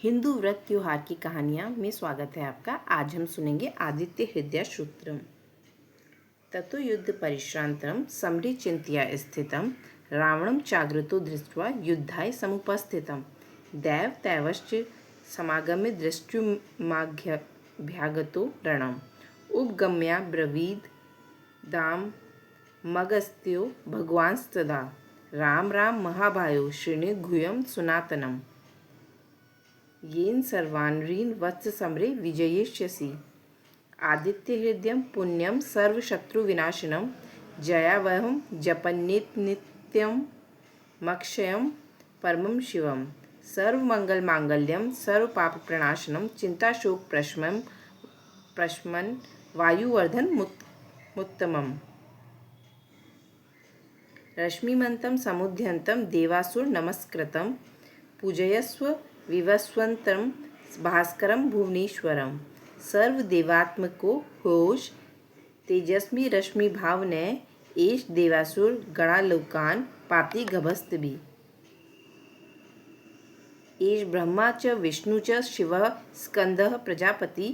हिंदू व्रत त्योहार की कहानियाँ में स्वागत है आपका। आज हम सुनेंगे आदित्य हृदय सूत्रम। ततो युद्ध परिश्रांतरम समरे चिंत्या स्थितम रावणम चाग्रतो दृष्ट्वा युद्धाय समुपस्थितम दैव तैवश्च समागम्य दृष्टुमाभ्यागतो रणम उपगम्या ब्रवीद दाम मगस्त्यो भगवांस्तदा राम राम महाभायो श्रीणि गुह्यम सुनातनम येन सर्वान्रीन वत्स समरे विजयिष्यसि आदित्य हृदयम पुण्यम सर्वशत्रुविनाशनम जयावहम जपन्नित्यम मक्षयम परमं शिवम सर्वमंगलमांगल्यम सर्वपापप्रणाशनम चिंताशोक प्रशमन वायुवर्धन मुत्तमम रश्मिमन्तं समुद्यन्तं देवासुर नमस्कृतं पूजयस्व विवस्वन्तं भास्करं भुवनेश्वरं सर्वदेवात्मको होश तेजस्मी रश्मि भावने एष देवासुर गणालोकान् पाति गभस्तभि एष ब्रह्मा च विष्णु च शिवः स्कंदः प्रजापति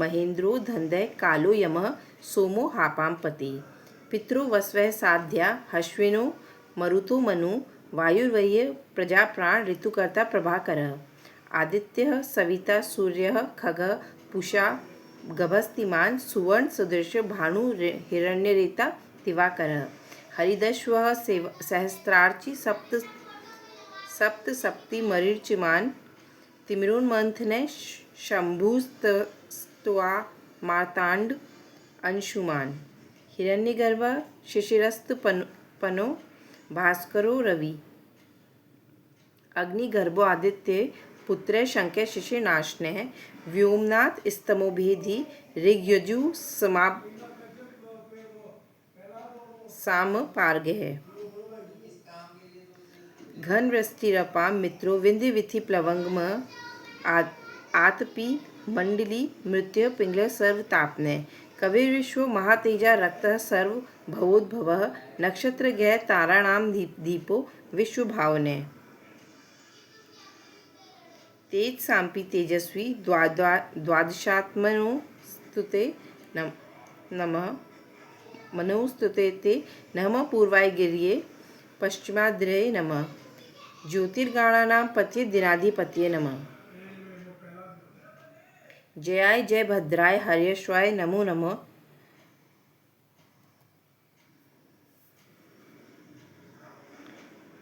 महेन्द्रो धन्दै कालो यमः सोमो हापांपति पितरो वस्वः साध्या हश्विनो मरुतो मनु वायुर्वह्य प्रजाप्राण ऋतुकर्ता प्रभाकरः आदित्यः सविता सूर्यः खगः पूषा गभस्तिमान् सुवर्ण सदृश भानु हिरण्यरेता दिवाकरः हरिदश्वः सहस्रार्चि सप्त सप्ति मरीचिमान् तिमिरोन्मन्थने शम्भुस्त्वा मार्ताण्ड अंशुमान् हिरण्यगर्भ शिशिरस्तपनो भास्करो रवि अग्निगर्भो आदित्य पुत्र शंकर शिशिरनाशने व्योमनाथ स्तमोभेदी ऋग्यजु साम पार्गः घन वृष्टिरपां मित्रो विंध्य प्लवंगम आतपी मंडली मृत्यु पिंगल सर्वतापने कविर्विश्व महातेजा रक्तः सर्व भवोद्भवः नक्षत्रज्ञ ताराणां दीपो विश्वभावने तेज सांपी तेजस्वी द्वादशात्मनो स्तुते नमः मनोस्तुते ते नमः पूर्वाय गिर्ये पश्चिमाद्रये नमः ज्योतिर्गणानां पतये दिनाधिपतये नमः जयाय जय भद्राय हर्यश्वाय नमो नमः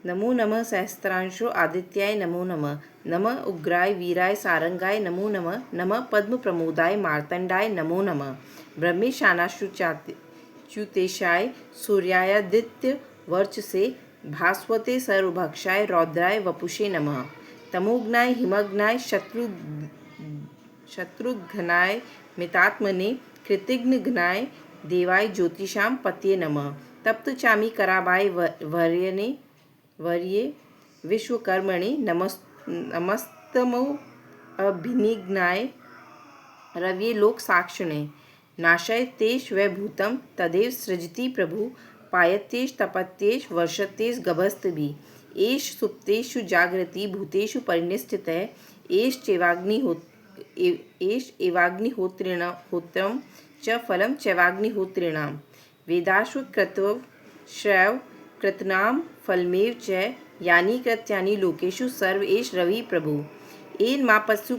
नमो नमः सहस्त्रांशो आदित्याय नमो नमः नमः उग्राय वीराय सारंगाय नमो नमः नमः पद्म प्रमोदाय मार्तंडाय नमो नमः ब्रह्मेशानाशुच्युतेशाय सूर्यायादित्य वर्चसे भास्वते सर्वभक्षाय रौद्राय वपुषे नमः तमोघ्नाय हिमघ्नाय शत्रुघ्नाय मितात्मने कृतिघ्नघ्नाय देवाय ज्योतिषां पतये नमः तप्तचामी कराभाय वर्ये विश्वकर्मणे नमस्तमो अभिनिघ्नाय रव्ये लोक साक्षिणे नाशय तेष वैभूतं तदेव सृजति प्रभु पायत्येष तपत्येष वर्षत्येष गभस्तभि एष सुप्तेषु जागृति भूतेषु परिनिष्ठितः एष एवाग्निहोत्रिणं च फलं चैवाग्निहोत्रिणां वेदाश्वकृतव श्रैव कृतनां फलमेव च यानि कृत्यानि लोकेषु सर्व एष रवि प्रभु एन मापस्सु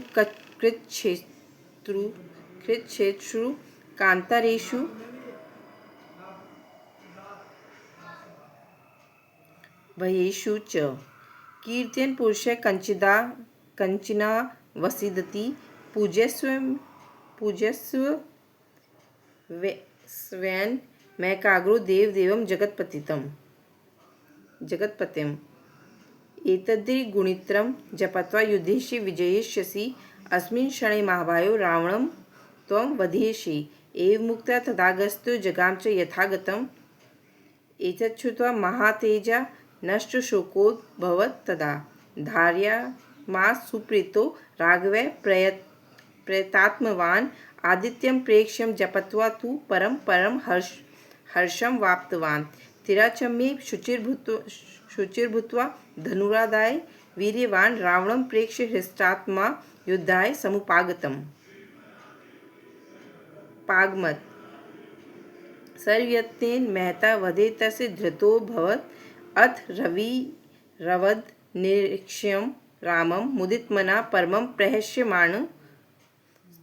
कृच्छ्रेत्सु कांतारेषु भयेषु च कीर्तयन् पुरुषः कंचना वसीदति पूज्यस्व स्वयं मैकाग्रो देवं जगत्पतिम् एतद्रि गुणित्रं जपत्वा युद्धेषु विजयिष्यसि अस्मिन् क्षणे महाभायो रावणं त्वं वधिष्यसि एवमुक्त्वा तथागतो जगाम च यथागतम् एतच्छ्रुत्वा महातेजा नष्टशोकोद्भवत् तदा धार्यामास सुप्रीतो राघवे प्रयतात्मवान् आदित्यं प्रेक्ष्य जपत्वा तु परं हर्षं वाप्तवान् तिराचम्ये शुचिर्भूत्वा धनुरादाय वीर्यवान् रावणं प्रेक्ष्य हृष्टात्मा युद्धाय समुपागतम्। पागमत सर्वयत्नेन महता वधे तस्य धृतोऽभवत्। अथ रविरवद निरीक्ष्यं रामं मुदितमना परमं प्रहस्यमाण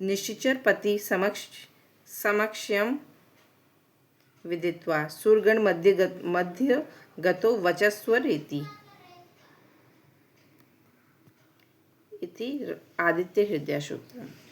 निश्चर पति समक्षं विदित्वा सुरगण मध्य गतो वचस्वरेति। इति आदित्य हृदय सूत्रम्।